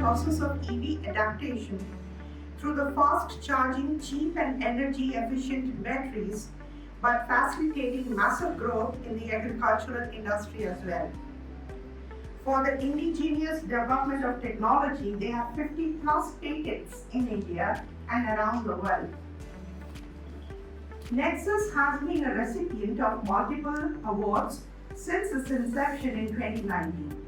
process of EV adaptation through the fast charging, cheap and energy efficient batteries, but facilitating massive growth in the agricultural industry as well. For the indigenous development of technology, they have 50 plus patents in India and around the world. Nexus has been a recipient of multiple awards since its inception in 2019.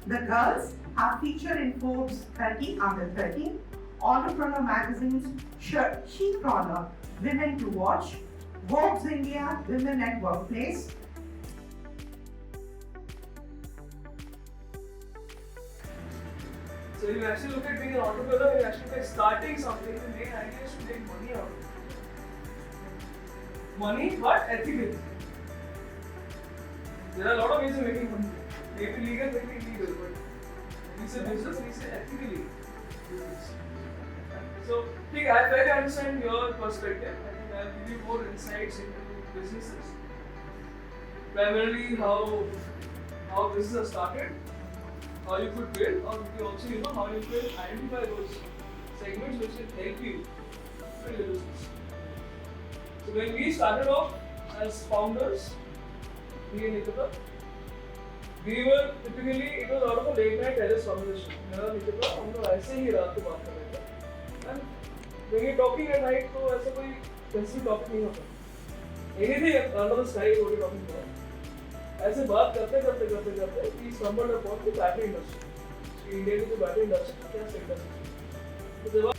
The girls have featured in Forbes 30 Under 30, Entrepreneur Magazine's Chic Corner, Women to Watch, Vogue's India, Women at Workplace. So you actually look at being an entrepreneur, you actually like starting something, the main idea is to make money out of it. Money, but ethically. There are a lot of ways of making money. Maybe legal, maybe illegal, but we say business, we say ethically. So, I fairly understand your perspective. I think I'll give you more insights into businesses. Primarily how business started, how you could build, or maybe also how you could identify those segments which will help you build your business. So when we started off as founders, me and Nikita, we were typically, it was out of a late night terrace conversation. मेरा Nikita, हम लोग ऐसे ही रात को बात कर रहे थे. And when you're talking at night, तो ऐसा कोई specific topic नहीं होता. Anything under the sky, what you're talking about. ऐसे बात करते we stumbled upon the battery industry. India की जो battery industry क्या सेक्टर है? तो जब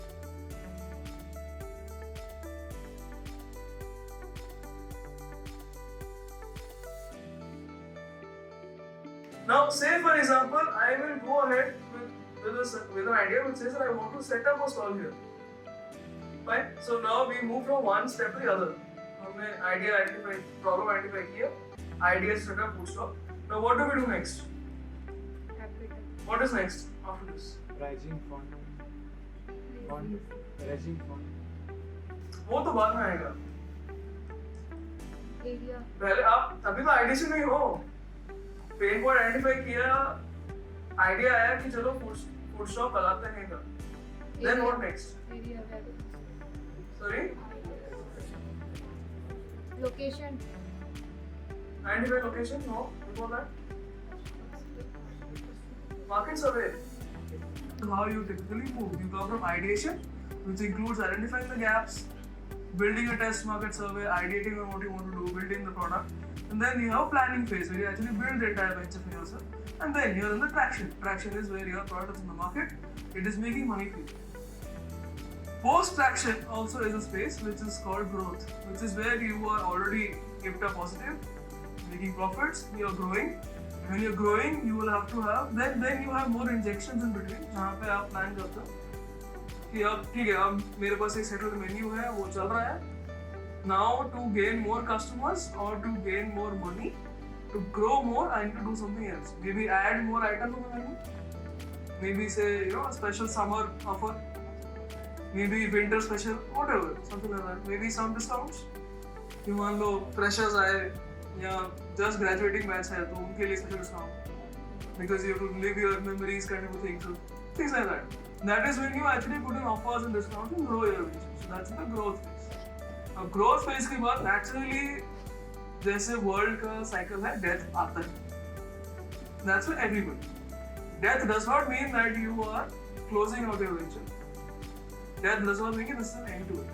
now, say for example, I will go ahead with an idea which says that I want to set up a stall here. Fine. So now we move from one step to the other. हमने idea identify, problem identify किया, idea set up food stall. Now what do we do next? What is next after this? Rising fund. Rising fund. वो तो बाद में आएगा. Area. पहले आप अभी तो idea से नहीं हो. पेन पॉइंट आइडेंटिफाई किया, आइडिया आया कि चलो फूड शॉप लगाते हैं इधर. Then what next? Area. Sorry? Location. Identify location? No. Before that? Market survey. How you typically move? You come from ideation, which includes identifying the gaps, building a test market survey, ideating on what you want to do, building the product. And then you have planning phase where you actually build the entire venture for yourself. And then you're in the traction. Traction is where your product is in the market. It is making money for you. Post-traction also is a space which is called growth, which is where you are already EBITDA positive, making profits, you're growing. When you're growing, you will have to have, then you have more injections in between, जहाँ पे आप plan करते हो कि अब ठीक है, अब मेरे पास एक settled menu है, वो चल रहा है. Now to gain more customers or to gain more money, to grow more, I need to do something else. Maybe add more items on the menu. Maybe say a special summer offer. Maybe winter special, whatever, something like that. Maybe some discounts. कि मान लो freshers आए या just graduating batch है तो उनके लिए special discount. Because you have to live your memories kind of a thing. So things like that. That is when you actually put in offers and discounts and grow your business. So that's the growth phase. अब growth phase के बाद naturally जैसे world का cycle है, death आता है. That's for everybody. Death does not mean that you are closing out your venture. Death does not mean this is an end to it.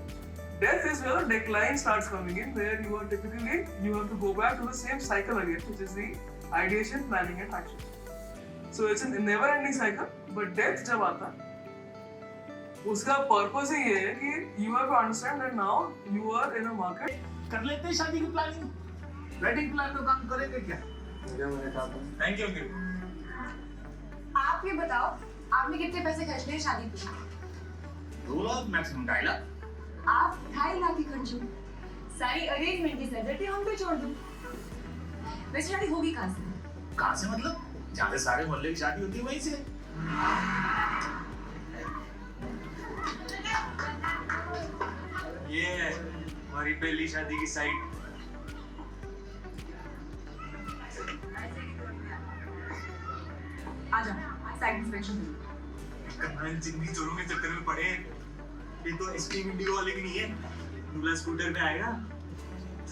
Death is where the decline starts coming in, where you are typically you have to go back to the same cycle again, which is the ideation, planning, and action. So it's a never-ending cycle. But death जब आता है, उसका purpose ही ये है कि you have to understand that now you are in a market. कर लेते हैं शादी की प्लानिंग. वेडिंग प्लान का काम करेंगे क्या? Thank you. आप ये बताओ, आपने कितने पैसे खर्च लिए शादी पे? 2 लाख मैक्सिमम 2.5 लाख. आप 2.5 लाख की खर्च हो. सारी अरेंजमेंट की सैलरी हम पे छोड़ दो. वैसे शादी होगी कहाँ से? कहाँ से मतलब? जहाँ से सारे मोहल्ले की शादी होती है वहीं से. ये है हमारी पहली शादी की साइट. आ जाओ, साइट इंस्पेक्शन. कहाँ इन जिंदगी चोरों के चक्कर में पड़े। ये तो एक्सट्रीम इंडिगो वाले की नहीं है, दूल्हा स्कूटर पे आएगा,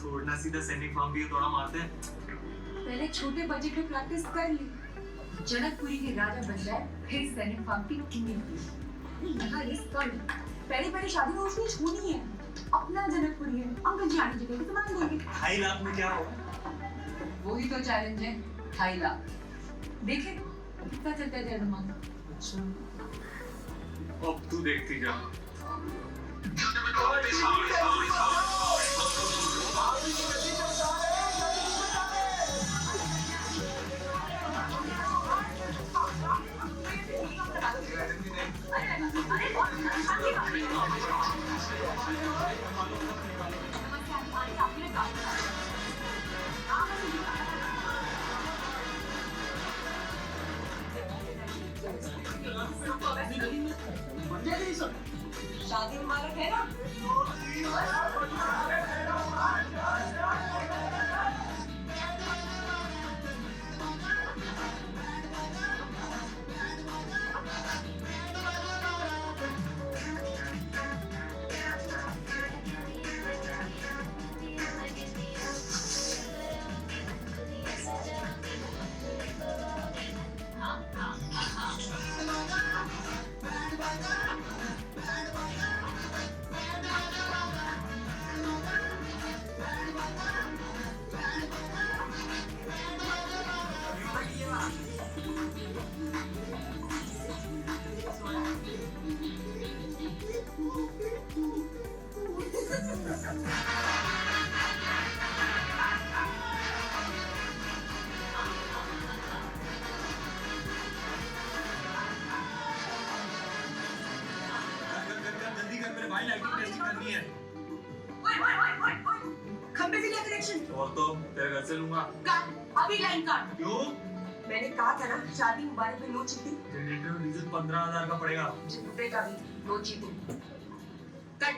छोड़ना सीधा सैनिक फार्म भी थोड़ा मारते हैं। पहले छोटे बजट में प्रैक्टिस कर ली, जनकपुरी के राजा बन जाए, फिर सैनिक फार्म की किंग। यहाँ रिस्क कम, पहले शादी में उसने छूनी है, अपना जनकपुरी है, अंकल जी आने जगह तो मान देंगे। 2.5 लाख में क्या होगा? वही तो चैलेंज है, 2.5 लाख। देखे कितना चलता है तेरा दिमाग। अच्छा, अब तू देखती जा। शादी मुबारक है ना? जल्दी कर, मेरे भाई लाइटिंग टेस्टिंग करनी है। खंबे से क्या कनेक्शन? और तो तेरे घर से लूंगा। काट, अभी लाइन काट। क्यों? मैंने कहा था ना, शादी मुबारक में लो चीटिंग। जनरेटर डीजल 15,000 का पड़ेगा। जितने का भी लो चीटिंग। कट ले।